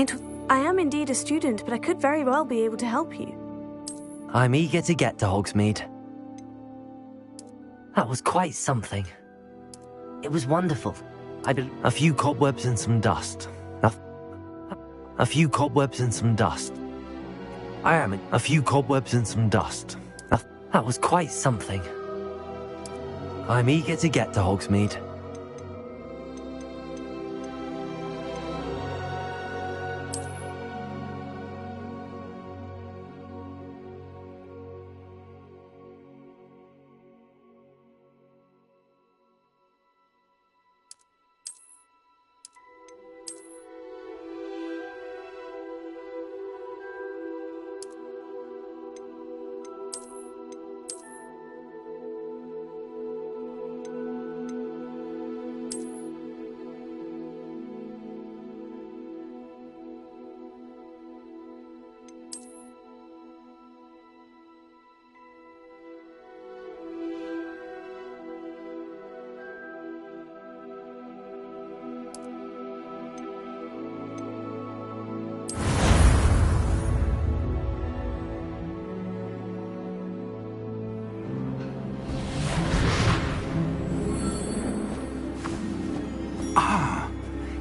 It... I am indeed a student, but I could very well be able to help you. I'm eager to get to Hogsmeade. That was quite something. It was wonderful. A few cobwebs and some dust. A few cobwebs and some dust. A few cobwebs and some dust. That was quite something. I'm eager to get to Hogsmeade.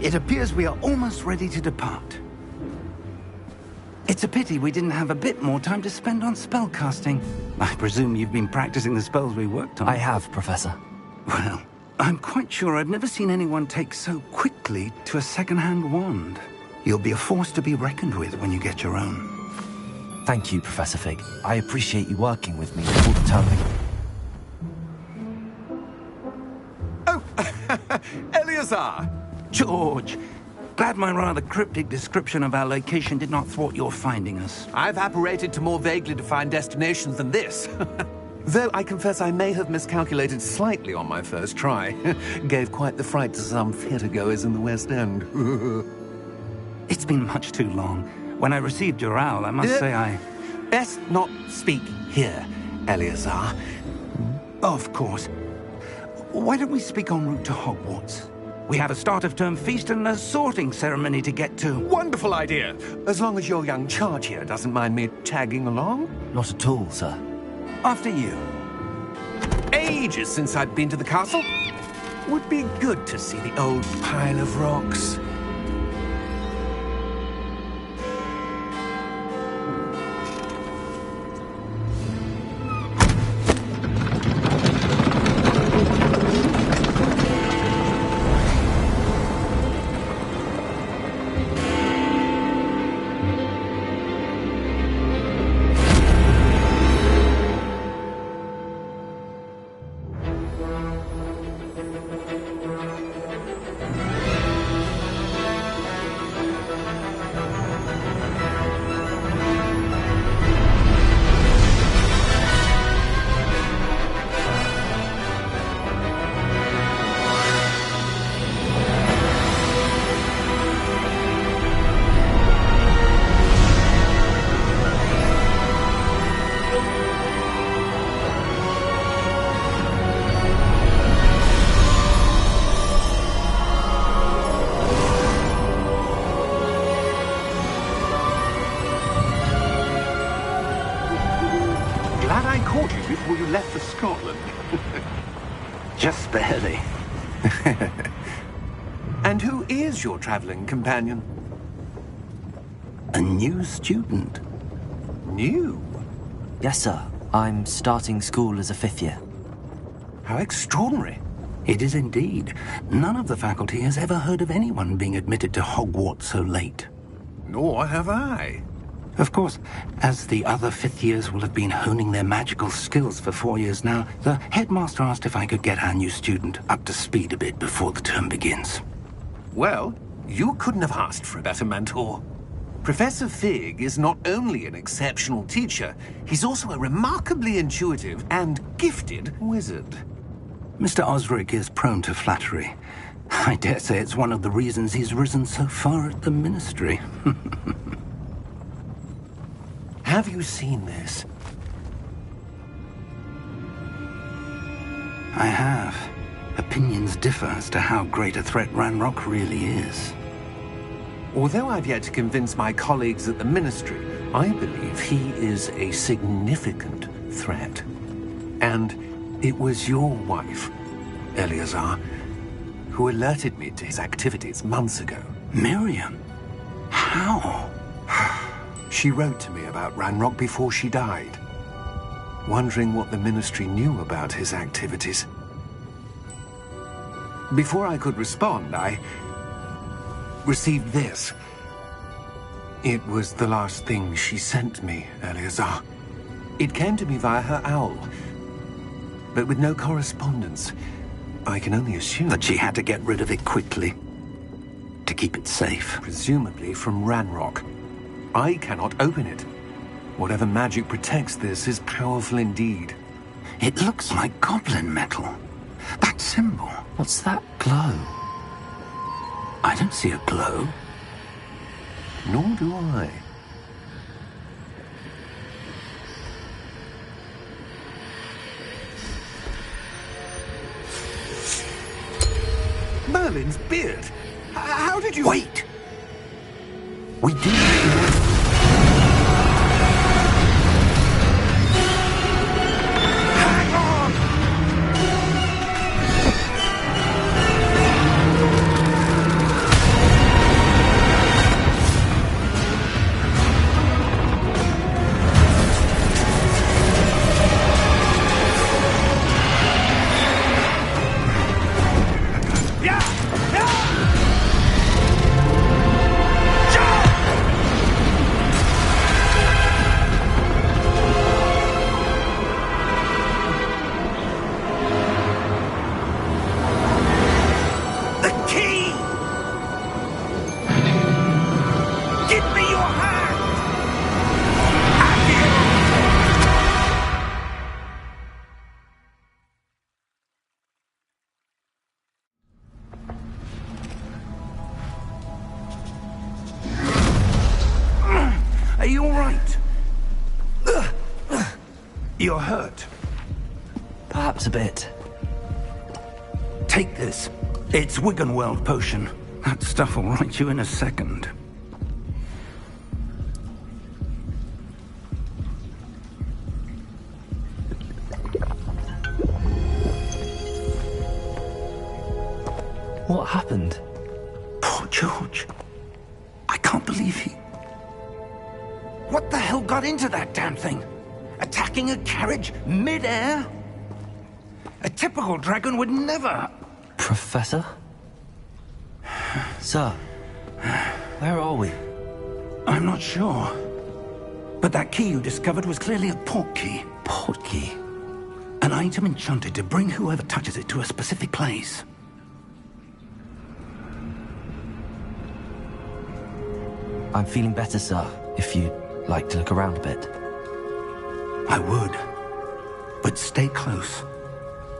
It appears we are almost ready to depart. It's a pity we didn't have a bit more time to spend on spellcasting. I presume you've been practicing the spells we worked on. I have, Professor. Well, I'm quite sure I've never seen anyone take so quickly to a second-hand wand. You'll be a force to be reckoned with when you get your own. Thank you, Professor Fig. I appreciate you working with me all the time. Oh, Eleazar! George, glad my rather cryptic description of our location did not thwart your finding us. I've apparated to more vaguely defined destinations than this. Though I confess I may have miscalculated slightly on my first try. Gave quite the fright to some theatre-goers in the West End. It's been much too long. When I received your owl, I must say I... Best not speak here, Eleazar. Of course. Why don't we speak en route to Hogwarts? We have a start-of-term feast and a sorting ceremony to get to. Wonderful idea! As long as your young charge here doesn't mind me tagging along. Not at all, sir. After you. Ages since I'd been to the castle. Would be good to see the old pile of rocks. Before you left for Scotland. Just barely. And who is your traveling companion? A new student. New? Yes, sir. I'm starting school as a 5th year. How extraordinary. It is indeed. None of the faculty has ever heard of anyone being admitted to Hogwarts so late. Nor have I. Of course, as the other 5th years will have been honing their magical skills for 4 years now, the headmaster asked if I could get our new student up to speed a bit before the term begins. Well, you couldn't have asked for a better mentor. Professor Fig is not only an exceptional teacher, he's also a remarkably intuitive and gifted wizard. Mr. Osric is prone to flattery. I dare say it's one of the reasons he's risen so far at the Ministry. Have you seen this? I have. Opinions differ as to how great a threat Ranrock really is. Although I've yet to convince my colleagues at the Ministry, I believe he is a significant threat. And it was your wife, Eleazar, who alerted me to his activities months ago. Miriam? How? She wrote to me about Ranrock before she died, wondering what the Ministry knew about his activities. Before I could respond, I received this. It was the last thing she sent me, Eleazar. It came to me via her owl, but with no correspondence. I can only assume That she had to get rid of it quickly to keep it safe. presumably from Ranrock. I cannot open it. Whatever magic protects this is powerful indeed. It looks like goblin metal. That symbol. What's that glow? I don't see a glow. Nor do I. Merlin's beard! How did you... Wait! We did. Hang on! The key! Give me your hand! Are you all right? You're hurt. Perhaps a bit. Take this. It's Wiggenweld potion. That stuff will right you in a second. What happened? Poor George. I can't believe he... What the hell got into that damn thing? Attacking a carriage mid-air? A typical dragon would never... Professor? Sir, where are we? I'm not sure. But that key you discovered was clearly a port key. Port key? An item enchanted to bring whoever touches it to a specific place. I'm feeling better, sir, if you'd like to look around a bit. I would. But stay close.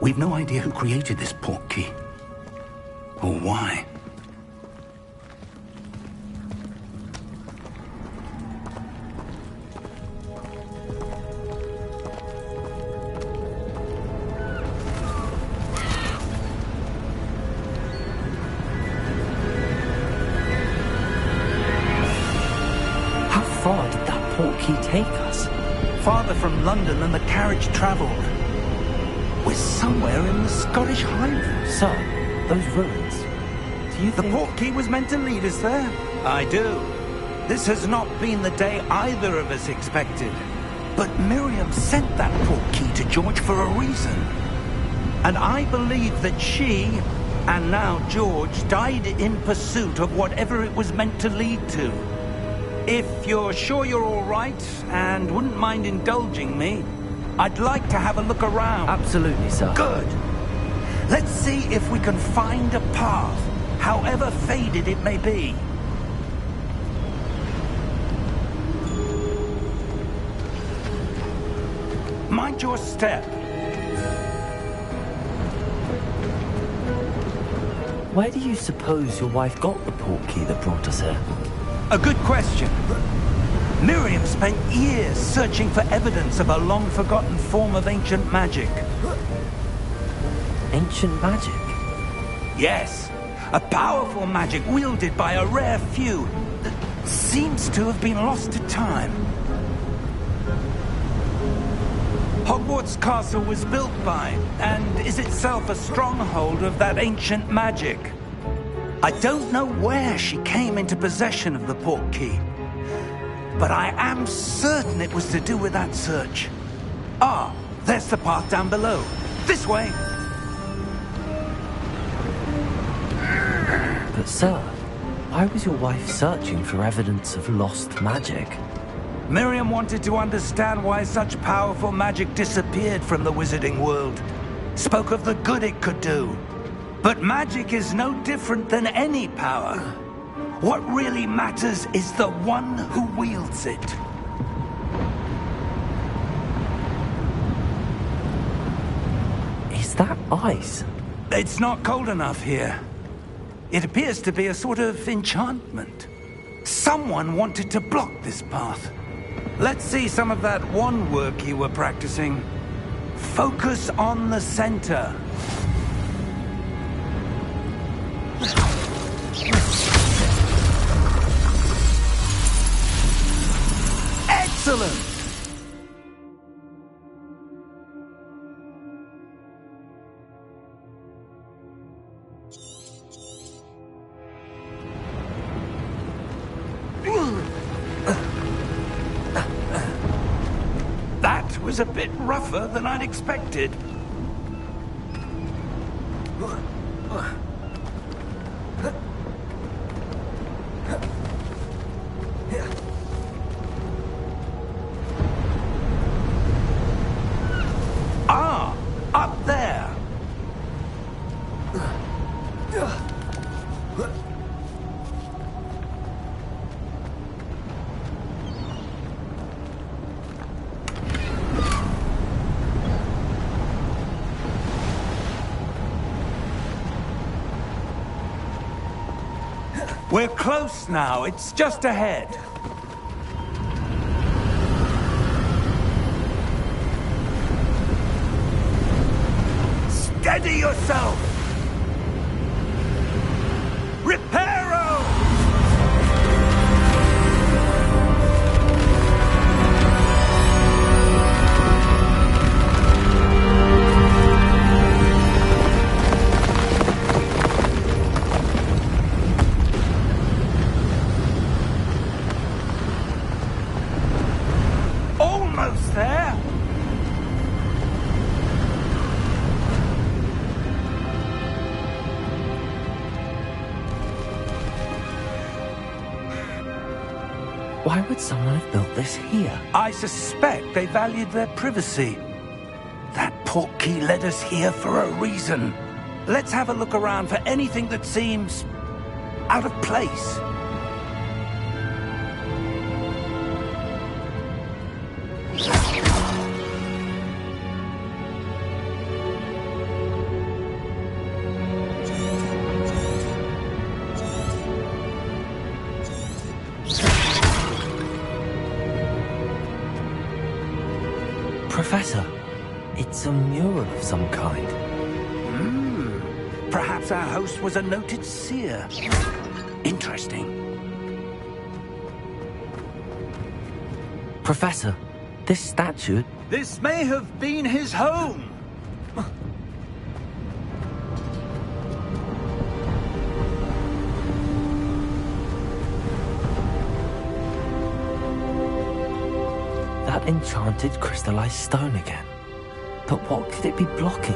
We've no idea who created this port key. Or why. How far did that port key take us? Farther from London than the carriage travelled. We're somewhere in the Scottish Highlands. Sir, those ruins. Do you The think... port key was meant to lead us there? I do. This has not been the day either of us expected. But Miriam sent that port key to George for a reason. And I believe that she, and now George, died in pursuit of whatever it was meant to lead to. If you're sure you're all right, and wouldn't mind indulging me, I'd like to have a look around. Absolutely, sir. Good. Let's see if we can find a path, however faded it may be. Mind your step. Where do you suppose your wife got the port key that brought us here? A good question. Miriam spent years searching for evidence of a long-forgotten form of ancient magic. Ancient magic? Yes, A powerful magic wielded by a rare few that seems to have been lost to time. Hogwarts Castle was built by, and is itself a stronghold of that ancient magic. I don't know where she came into possession of the Portkey, but I am certain it was to do with that search. Ah, there's the path down below. This way! But sir, why was your wife searching for evidence of lost magic? Miriam wanted to understand why such powerful magic disappeared from the wizarding world. Spoke of the good it could do. But magic is no different than any power. What really matters is the one who wields it. Is that ice? It's not cold enough here. It appears to be a sort of enchantment. Someone wanted to block this path. Let's see some of that wand work you were practicing. Focus on the center. Excellent! That was a bit rougher than I'd expected. Ah, up there. We're close now. It's just ahead. Steady yourself! Reparo! Almost there! Why would someone have built this here? I suspect they valued their privacy. That Portkey led us here for a reason. Let's have a look around for anything that seems out of place. Professor, it's a mural of some kind. Perhaps our host was a noted seer. Interesting. Professor, this statue... This may have been his home. That enchanted crystallized stone again. But what could it be blocking?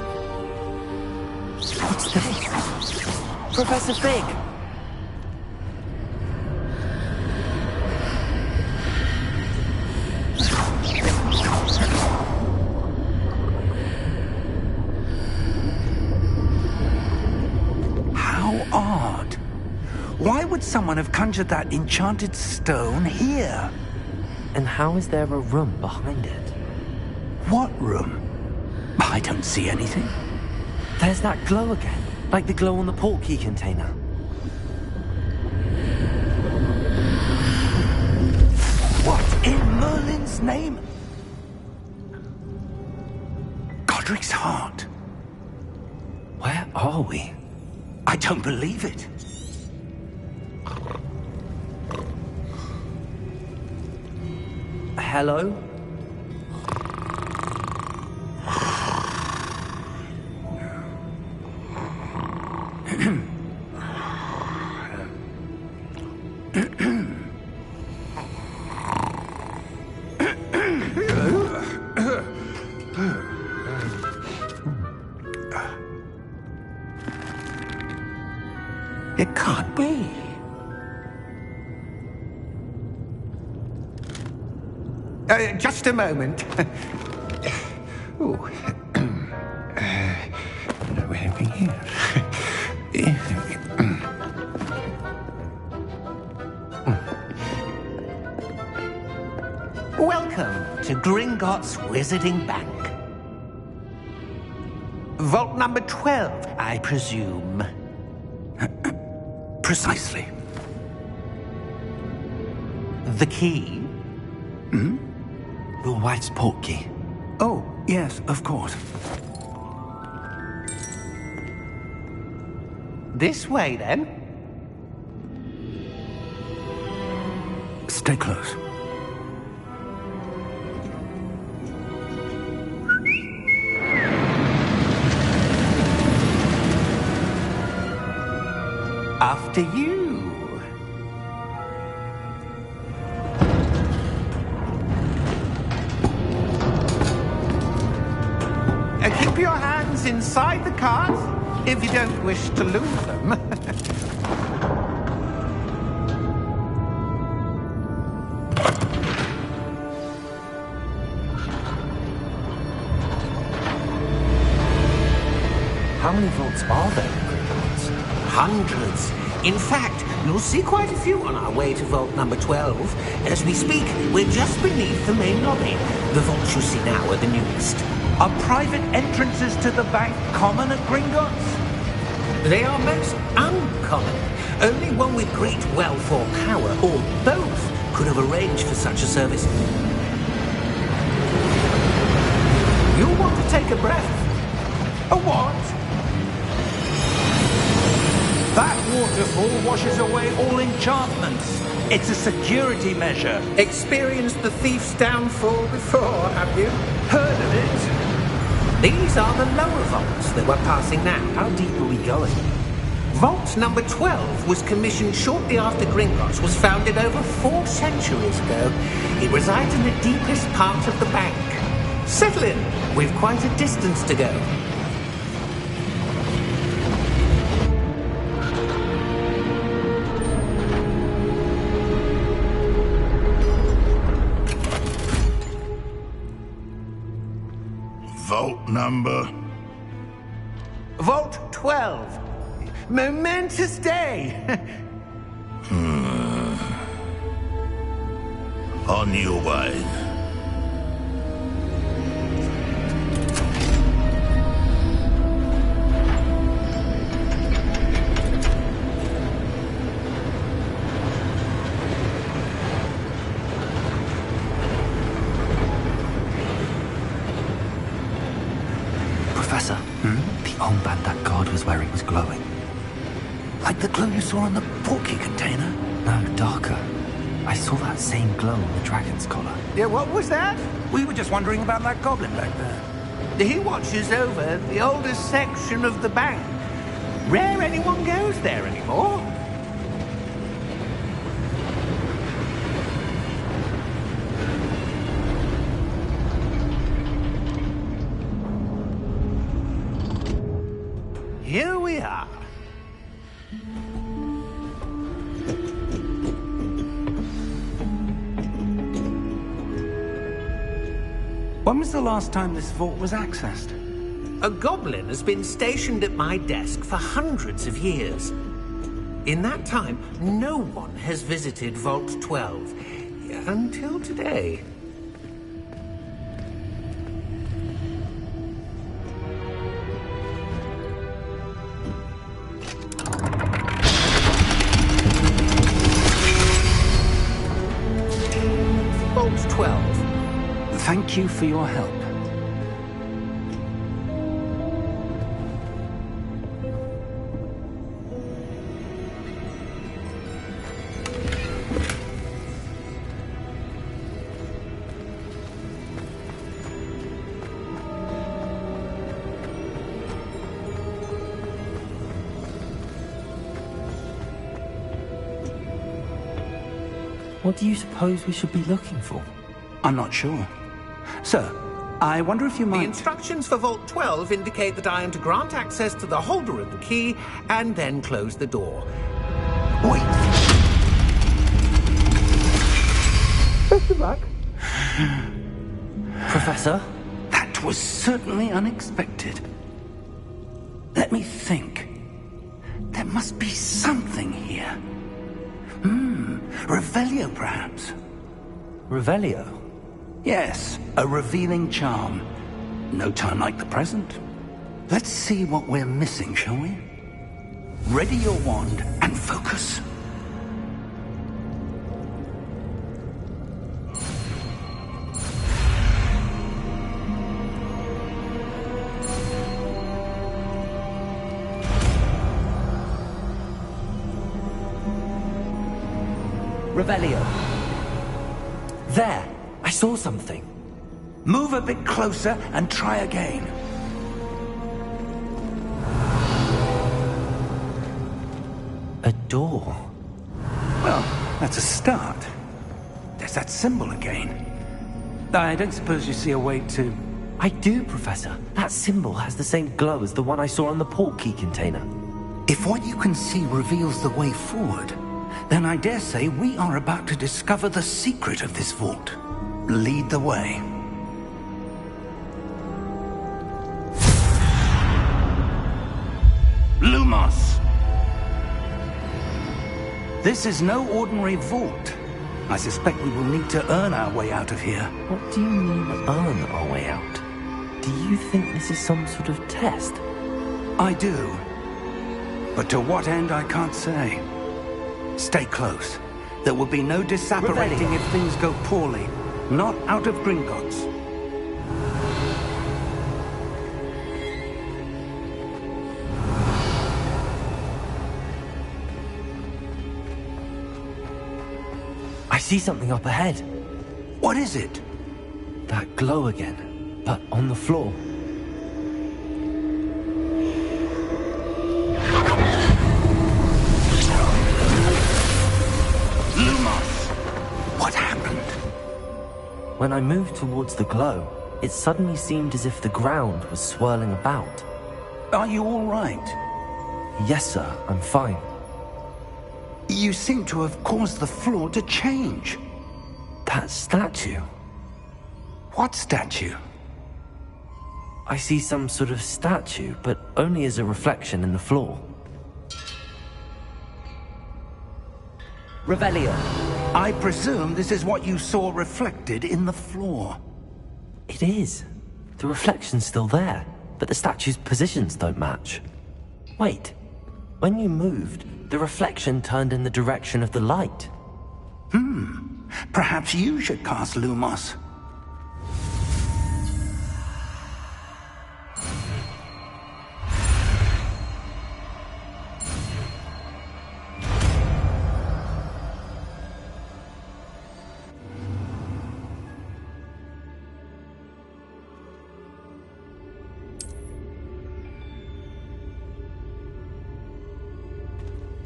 What's this? Professor Fig! How odd. Why would someone have conjured that enchanted stone here? And how is there a room behind it? What room? I don't see anything. There's that glow again, like the glow on the Portkey container. What in Merlin's name? Godric's heart. Where are we? I don't believe it. Hello? It can't be. Just a moment. Ooh. Where are we here? Welcome to Gringotts Wizarding Bank. Vault number 12, I presume. Precisely. The key? Your wife's portkey. Oh, yes, of course. This way, then. Stay close. After you. Keep your hands inside the cart if you don't wish to lose them. How many vaults are there in Gringotts? Hundreds. In fact, you'll see quite a few on our way to vault number 12. As we speak, we're just beneath the main lobby. The vaults you see now are the newest. Are private entrances to the bank common at Gringotts? They are most uncommon. Only one with great wealth or power, or both, could have arranged for such a service. You'll want to take a breath. A what? That waterfall washes away all enchantments. It's a security measure. Experienced the thief's downfall before, have you? Heard of it? These are the lower vaults that we're passing now. How deep are we going? Vault number 12 was commissioned shortly after Gringotts was founded over 4 centuries ago. It resides in the deepest part of the bank. Settle in. We've quite a distance to go. Vault number? Vault 12. Momentous day. On your way. Professor, the armband that guard was wearing was glowing. Like the glow you saw on the portkey container? No, darker. I saw that same glow on the dragon's collar. Yeah, what was that? We were just wondering about that goblin back there. He watches over the oldest section of the bank. Rare anyone goes there anymore. Here we are. When was the last time this vault was accessed? A goblin has been stationed at my desk for hundreds of years. In that time, no one has visited Vault 12. Until today. Vault 12. Thank you for your help. What do you suppose we should be looking for? I'm not sure. Sir, I wonder if you The might... instructions for Vault 12 indicate that I am to grant access to the holder of the key and then close the door. Wait! Professor? That was certainly unexpected. Let me think. There must be something here. Revelio, perhaps. Revelio? Yes, a revealing charm. No time like the present. Let's see what we're missing, shall we? Ready your wand and focus. Revelio. There! I saw something. Move a bit closer and try again. A door. Well, that's a start. There's that symbol again. I don't suppose you see a way to... I do, Professor. That symbol has the same glow as the one I saw on the portkey container. If what you can see reveals the way forward, then I dare say we are about to discover the secret of this vault. Lead the way. Lumos! This is no ordinary vault. I suspect we will need to earn our way out of here. What do you mean, earn our way out? Do you think this is some sort of test? I do. But to what end, I can't say. Stay close. There will be no disapparating if things go poorly. Not out of Gringotts. I see something up ahead. What is it? That glow again, but on the floor. Lumos! What happened? When I moved towards the glow, it suddenly seemed as if the ground was swirling about. Are you all right? Yes, sir, I'm fine. You seem to have caused the floor to change. That statue. What statue? I see some sort of statue, but only as a reflection in the floor. Revelio. I presume this is what you saw reflected in the floor. It is. The reflection's still there, but the statue's positions don't match. Wait. When you moved, the reflection turned in the direction of the light. Perhaps you should cast Lumos.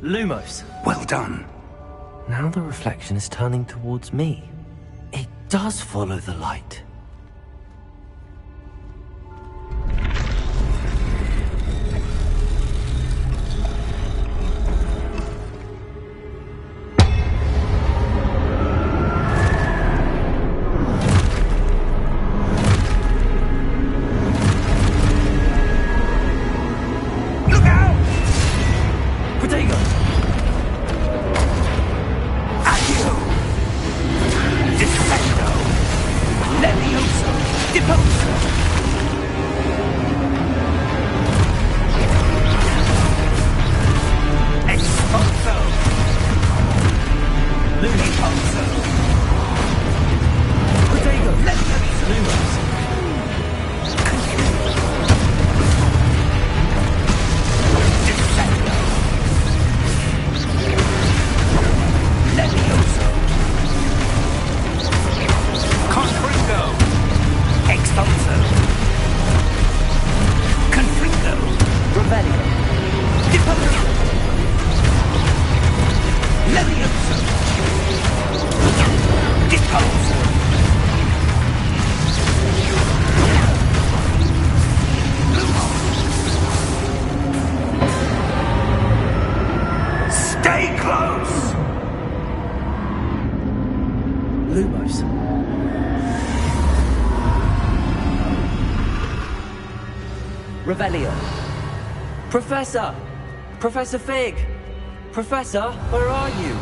Lumos. Well done. Now the reflection is turning towards me. It does follow the light. close. Stay close! Lumos. Revelio. Professor! Professor Fig! Professor, where are you?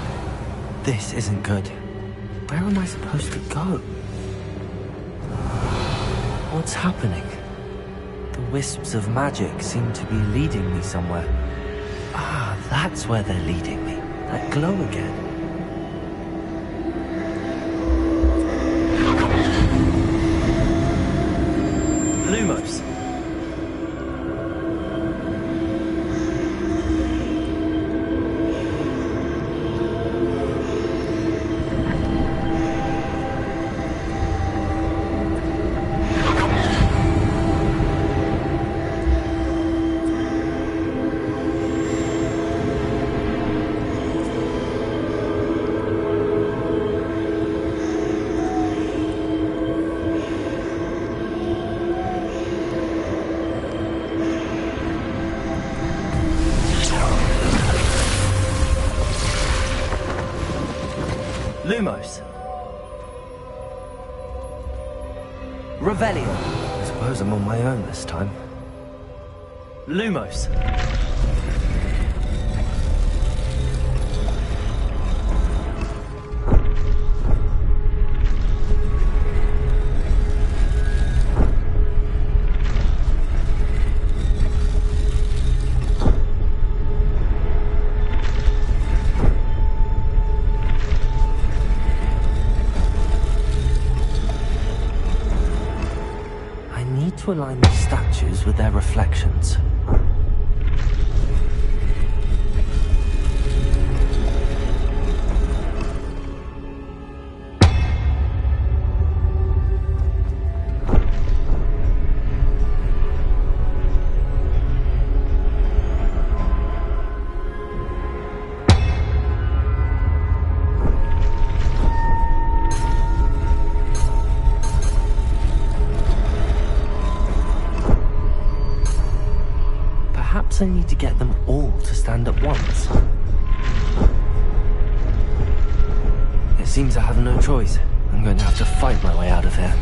This isn't good. Where am I supposed to go? What's happening? The wisps of magic seem to be leading me somewhere. Ah, that's where they're leading me. That glow again. Lumos. Lumos. Revelio. I suppose I'm on my own this time. Lumos. To align the statues with their reflections. I need to get them all to stand at once. It seems I have no choice. I'm going to have to fight my way out of here.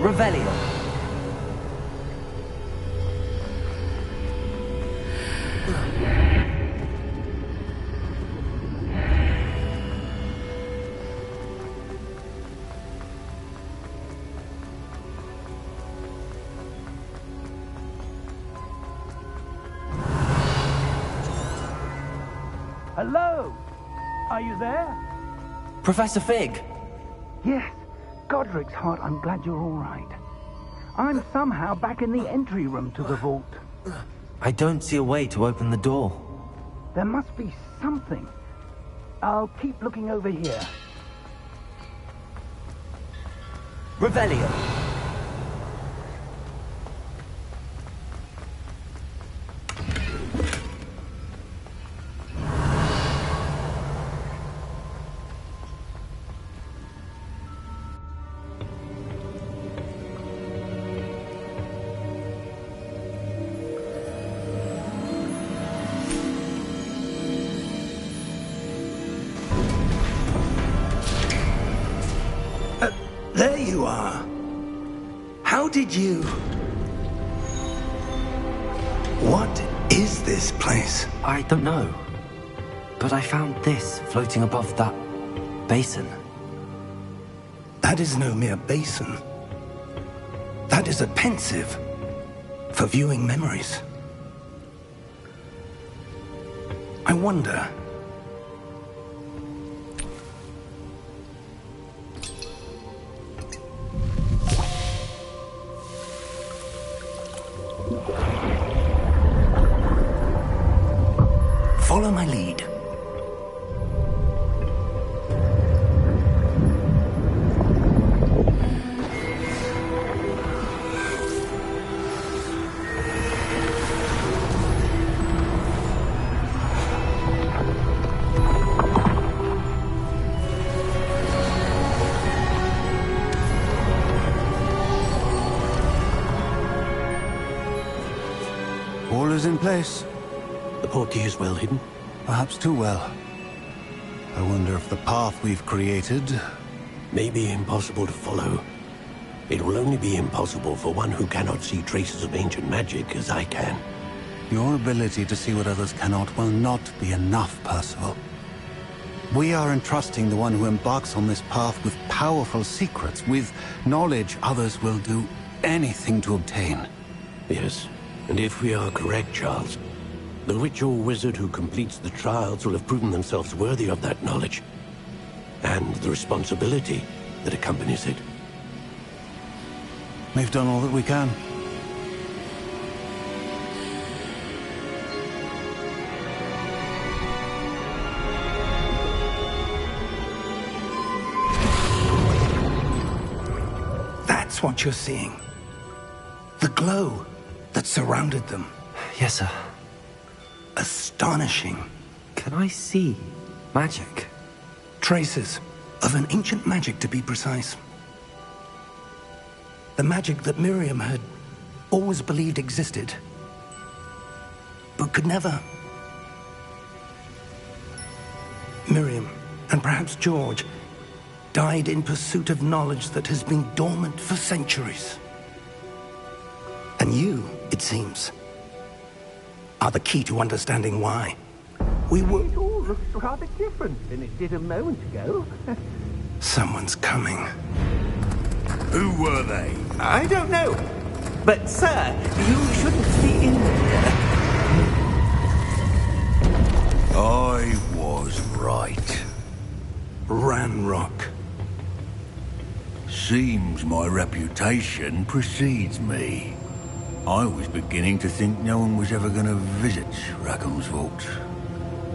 Revelio. Hello? Are you there? Professor Fig! Yes. Godric's heart, I'm glad you're all right. I'm somehow back in the entry room to the vault. I don't see a way to open the door. There must be something. I'll keep looking over here. Revelio! There you are. How did you... What is this place? I don't know. But I found this floating above that basin. That is no mere basin. That is a pensive for viewing memories. I wonder... Follow my lead. All is in place. The portkey is well hidden. Perhaps too well. I wonder if the path we've created... May be impossible to follow. It will only be impossible for one who cannot see traces of ancient magic as I can. Your ability to see what others cannot will not be enough, Percival. We are entrusting the one who embarks on this path with powerful secrets, with knowledge others will do anything to obtain. Yes, and if we are correct, Charles, the witch or wizard who completes the trials will have proven themselves worthy of that knowledge, and the responsibility that accompanies it. We've done all that we can. That's what you're seeing. The glow that surrounded them. Yes, sir. Astonishing. Can I see magic? Traces of an ancient magic, to be precise. The magic that Miriam had always believed existed, but could never. Miriam, and perhaps George, died in pursuit of knowledge that has been dormant for centuries. And you, it seems, are the key to understanding why. It all looks rather different than it did a moment ago. Someone's coming. Who were they? I don't know. But, sir, you shouldn't be in here. I was right. Ranrock. Seems my reputation precedes me. I was beginning to think no one was ever going to visit Rackham's Vault.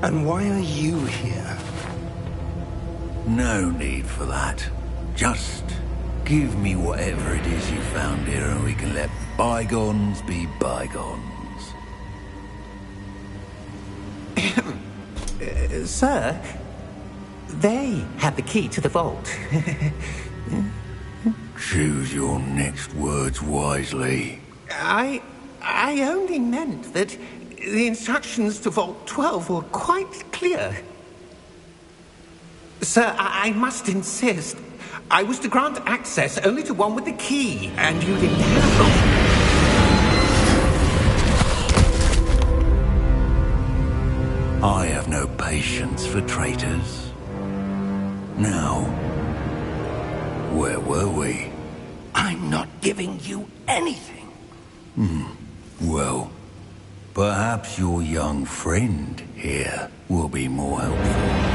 And why are you here? No need for that. Just give me whatever it is you found here and we can let bygones be bygones. Sir, they have the key to the vault. Choose your next words wisely. I only meant that the instructions to Vault 12 were quite clear. Sir, I must insist. I was to grant access only to one with the key, and you didn't have I have no patience for traitors. Now, where were we? I'm not giving you anything. Well, Perhaps your young friend here will be more helpful.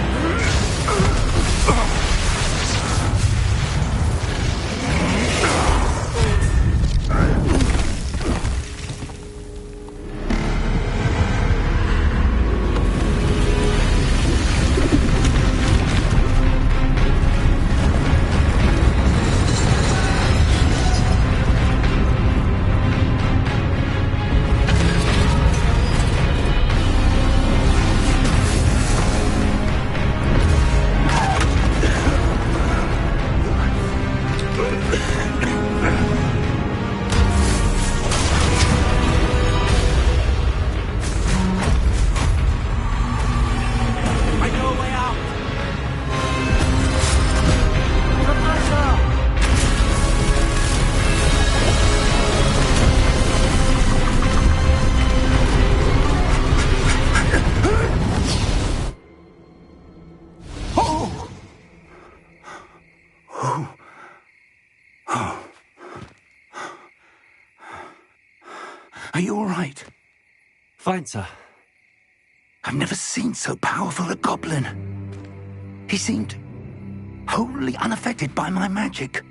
Are you all right? Fine, sir. I've never seen so powerful a goblin. He seemed wholly unaffected by my magic.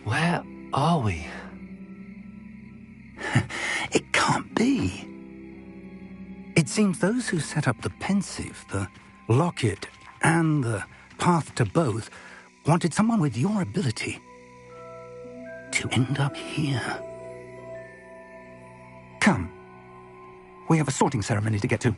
Where are we? It can't be. It seems those who set up the Pensieve, the Locket, and the Path to Both wanted someone with your ability to end up here. Come. We have a sorting ceremony to get to.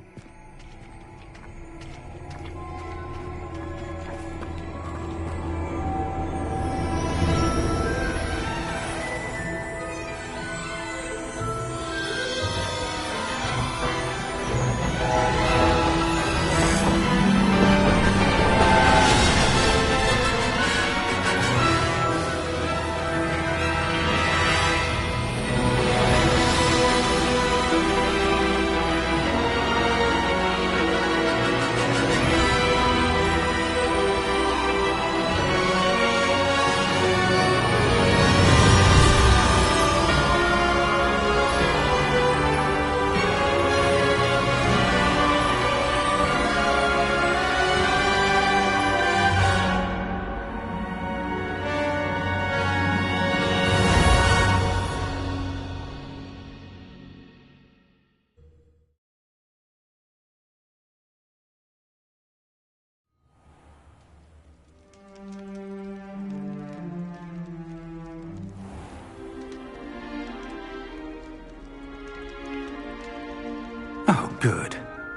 Oh, good.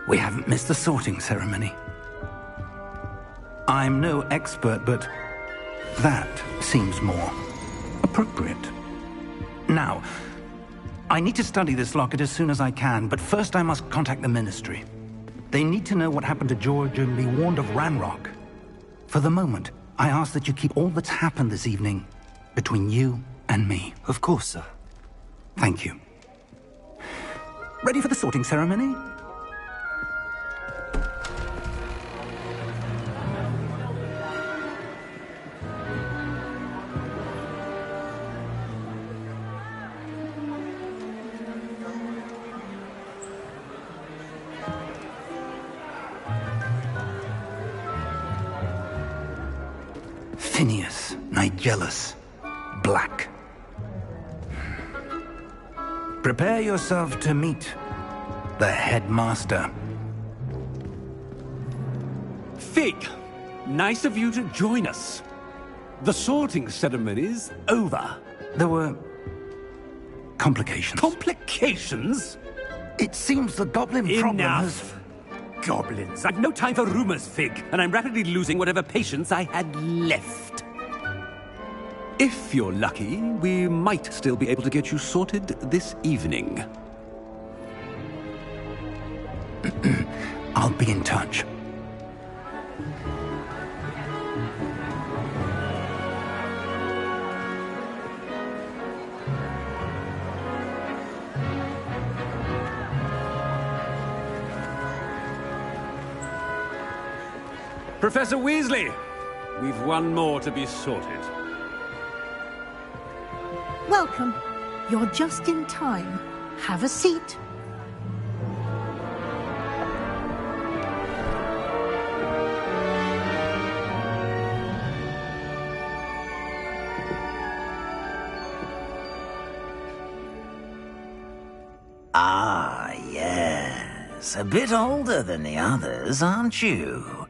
We haven't missed the sorting ceremony. I'm no expert, but that seems more appropriate. Now, I need to study this locket as soon as I can, but first I must contact the Ministry. They need to know what happened to George and be warned of Ranrock. For the moment, I ask that you keep all that's happened this evening between you and me. Of course, sir. Thank you. Ready for the sorting ceremony? Phineas Nigellus Black. Prepare yourself to meet the headmaster. Fig, nice of you to join us. The sorting ceremony's over. There were complications. Complications? It seems the goblin problem has... Enough. Goblins. I've no time for rumors, Fig, and I'm rapidly losing whatever patience I had left. If you're lucky, we might still be able to get you sorted this evening. I'll be in touch. Professor Weasley, we've one more to be sorted. Welcome. You're just in time. Have a seat. Ah, yes. A bit older than the others, aren't you?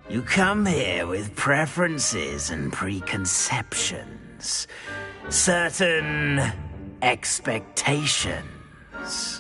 You come here with preferences and preconceptions. Certain expectations.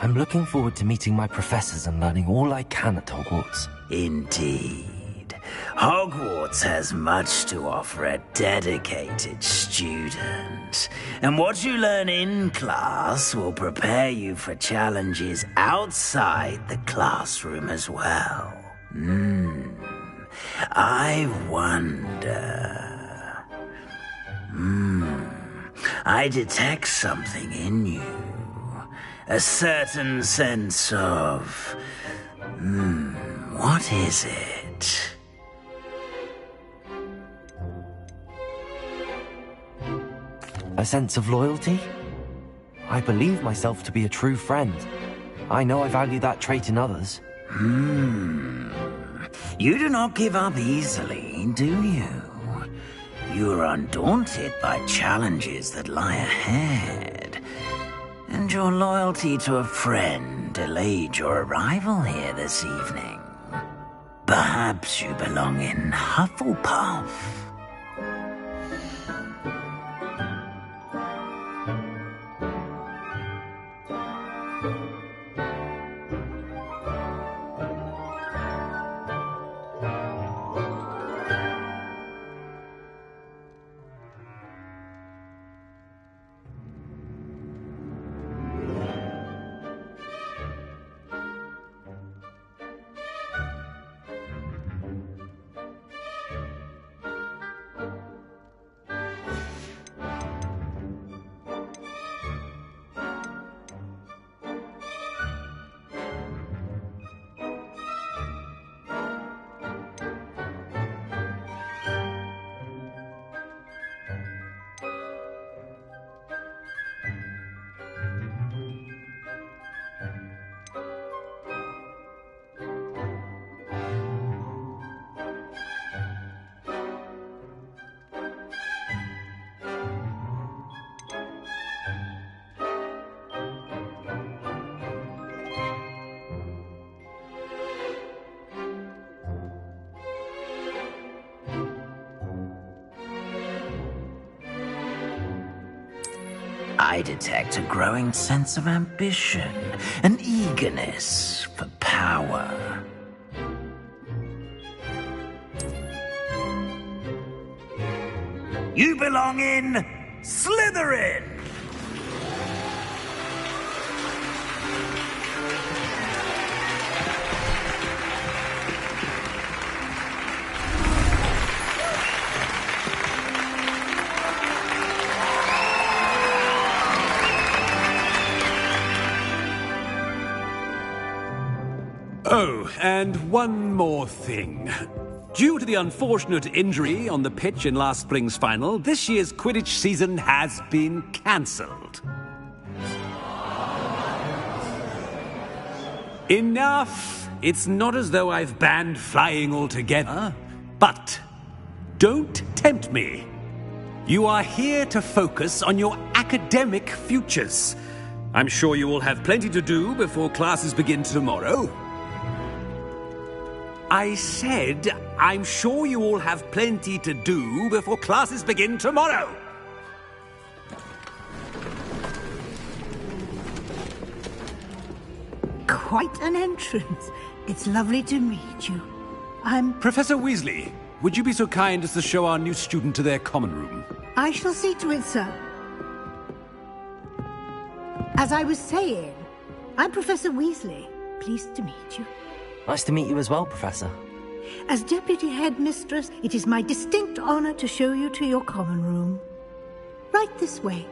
I'm looking forward to meeting my professors and learning all I can at Hogwarts. Indeed. Hogwarts has much to offer a dedicated student. And what you learn in class will prepare you for challenges outside the classroom as well. I wonder... I detect something in you. A certain sense of... what is it? A sense of loyalty? I believe myself to be a true friend. I know I value that trait in others. You do not give up easily, do you? You are undaunted by challenges that lie ahead. And your loyalty to a friend delayed your arrival here this evening. But Perhaps you belong in Hufflepuff. I detect a growing sense of ambition, an eagerness for power. You belong in Slytherin! Oh, and one more thing. Due to the unfortunate injury on the pitch in last spring's final, this year's Quidditch season has been cancelled. Enough! It's not as though I've banned flying altogether, but don't tempt me. You are here to focus on your academic futures. I'm sure you will have plenty to do before classes begin tomorrow. I said, I'm sure you all have plenty to do before classes begin tomorrow. Quite an entrance. It's lovely to meet you. I'm... Professor Weasley, would you be so kind as to show our new student to their common room? I shall see to it, sir. As I was saying, I'm Professor Weasley. Pleased to meet you. Nice to meet you as well, Professor. As Deputy Headmistress, it is my distinct honor to show you to your common room. Right this way.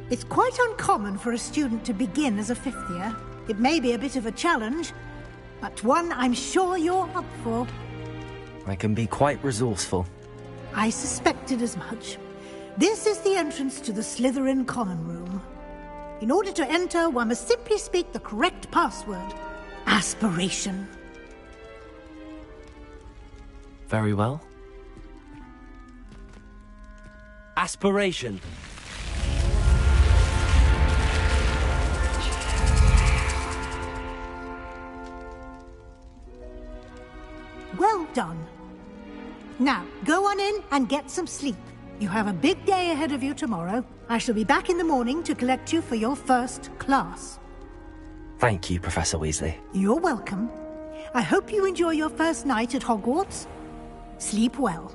It's quite uncommon for a student to begin as a fifth year. It may be a bit of a challenge, but one I'm sure you're up for. I can be quite resourceful. I suspected as much. This is the entrance to the Slytherin Common Room. In order to enter, one must simply speak the correct password. Aspiration. Very well. Aspiration. Well done. Now, go on in and get some sleep. You have a big day ahead of you tomorrow. I shall be back in the morning to collect you for your first class. Thank you, Professor Weasley. You're welcome. I hope you enjoy your first night at Hogwarts. Sleep well.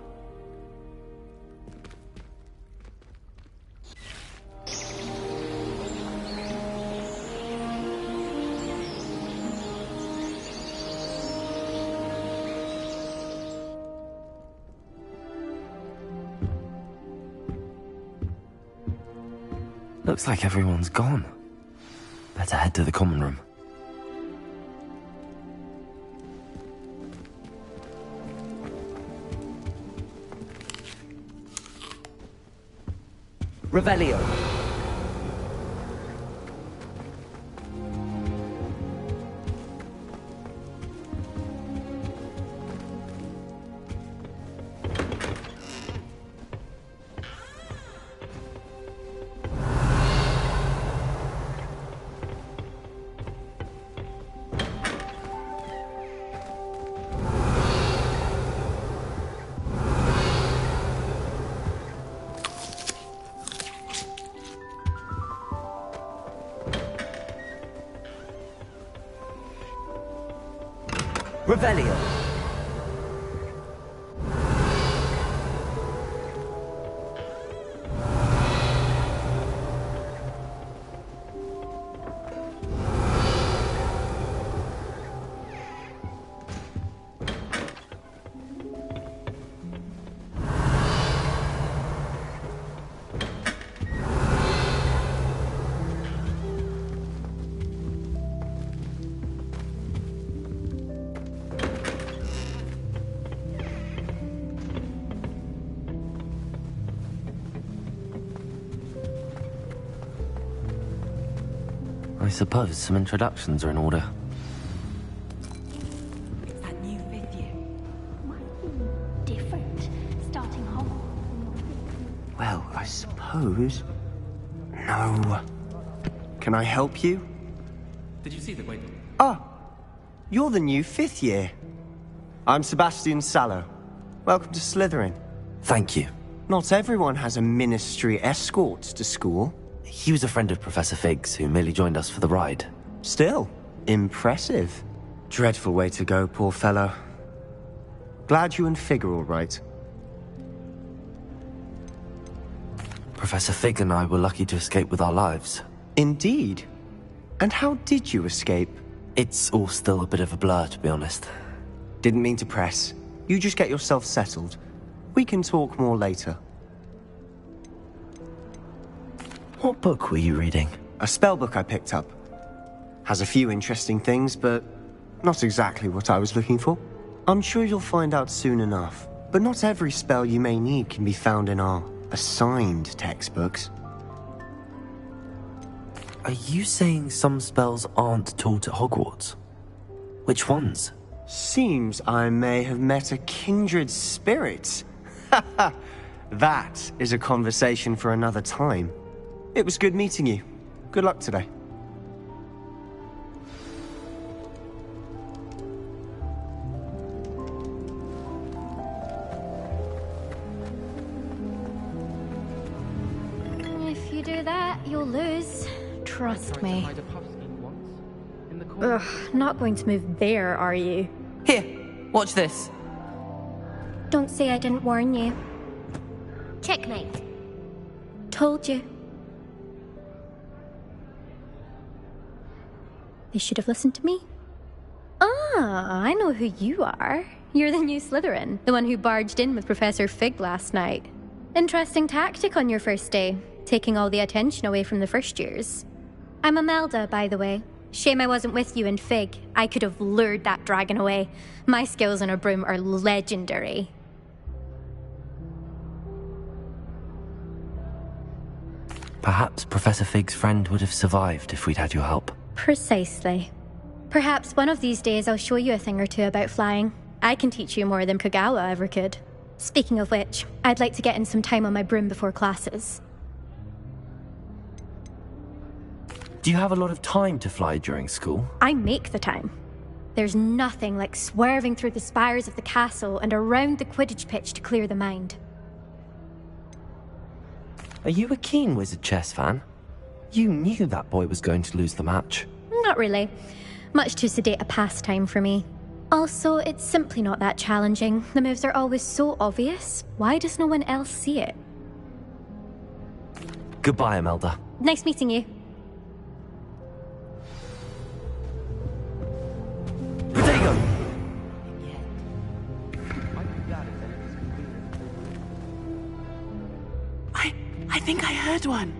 Looks like everyone's gone. Better head to the common room. Revelio. Revelio. I suppose some introductions are in order. It's that new fifth year. Might be different, starting home. Well, I suppose... No. Can I help you? Did you see the way? Oh, you're the new fifth year. I'm Sebastian Sallow. Welcome to Slytherin. Thank you. Not everyone has a ministry escort to school. He was a friend of Professor Fig's, who merely joined us for the ride. Still, impressive. Dreadful way to go, poor fellow. Glad you and Fig are all right. Professor Fig and I were lucky to escape with our lives. Indeed. And how did you escape? It's all still a bit of a blur, to be honest. Didn't mean to press. You just get yourself settled. We can talk more later. What book were you reading? A spell book I picked up. Has a few interesting things, but not exactly what I was looking for. I'm sure you'll find out soon enough. But not every spell you may need can be found in our assigned textbooks. Are you saying some spells aren't taught at Hogwarts? Which ones? Seems I may have met a kindred spirit. That is a conversation for another time. It was good meeting you. Good luck today. If you do that, you'll lose. Trust me. Ugh, not going to move there, are you? Here, watch this. Don't say I didn't warn you. Checkmate. Told you. They should have listened to me. Ah, I know who you are. You're the new Slytherin, the one who barged in with Professor Fig last night. Interesting tactic on your first day, taking all the attention away from the first years. I'm Imelda, by the way. Shame I wasn't with you and Fig. I could have lured that dragon away. My skills on a broom are legendary. Perhaps Professor Fig's friend would have survived if we'd had your help. Precisely. Perhaps one of these days I'll show you a thing or two about flying. I can teach you more than Kogawa ever could. Speaking of which, I'd like to get in some time on my broom before classes. Do you have a lot of time to fly during school? I make the time. There's nothing like swerving through the spires of the castle and around the Quidditch pitch to clear the mind. Are you a keen Wizard chess fan? You knew that boy was going to lose the match. Not really. Much too sedate a pastime for me. Also, it's simply not that challenging. The moves are always so obvious. Why does no one else see it? Goodbye, Imelda. Nice meeting you. Protego! I think I heard one.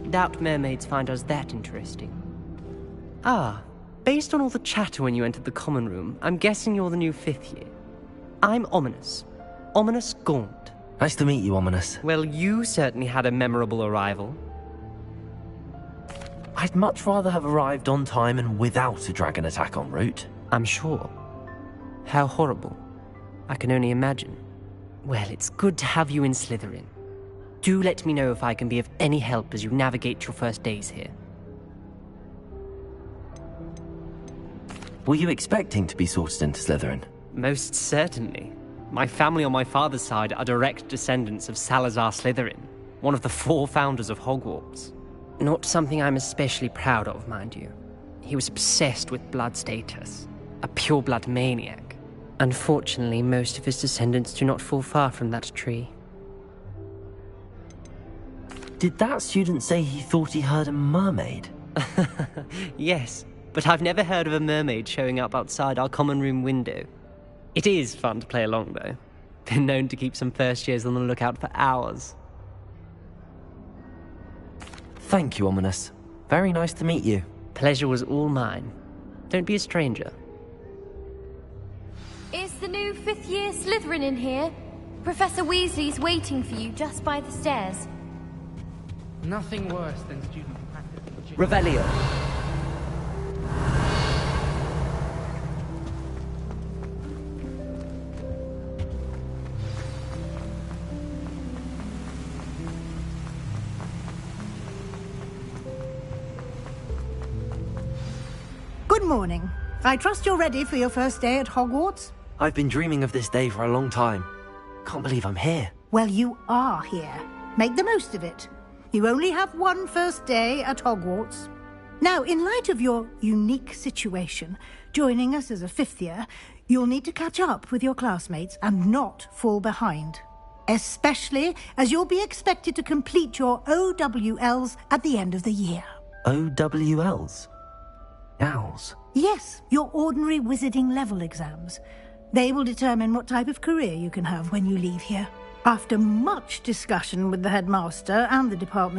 Doubt mermaids find us that interesting. Ah, based on all the chatter when you entered the common room, I'm guessing you're the new fifth year. I'm Ominis. Ominis Gaunt. Nice to meet you, Ominis. Well, you certainly had a memorable arrival. I'd much rather have arrived on time and without a dragon attack en route. I'm sure. How horrible. I can only imagine. Well, it's good to have you in Slytherin. Do let me know if I can be of any help as you navigate your first days here. Were you expecting to be sorted into Slytherin? Most certainly. My family on my father's side are direct descendants of Salazar Slytherin, one of the 4 founders of Hogwarts. Not something I'm especially proud of, mind you. He was obsessed with blood status. A pure-blood maniac. Unfortunately, most of his descendants do not fall far from that tree. Did that student say he thought he heard a mermaid? Yes, but I've never heard of a mermaid showing up outside our common room window. It is fun to play along, though. Been known to keep some first years on the lookout for hours. Thank you, Ominis. Very nice to meet you. Pleasure was all mine. Don't be a stranger. Is the new fifth-year Slytherin in here? Professor Weasley's waiting for you just by the stairs. Nothing worse than student practice. Revelio. Good morning. I trust you're ready for your first day at Hogwarts? I've been dreaming of this day for a long time. Can't believe I'm here. Well, you are here. Make the most of it. You only have one first day at Hogwarts. Now, in light of your unique situation, joining us as a fifth year, you'll need to catch up with your classmates and not fall behind. Especially as you'll be expected to complete your OWLs at the end of the year. OWLs? Owls? Yes, your ordinary wizarding level exams. They will determine what type of career you can have when you leave here. After much discussion with the headmaster and the department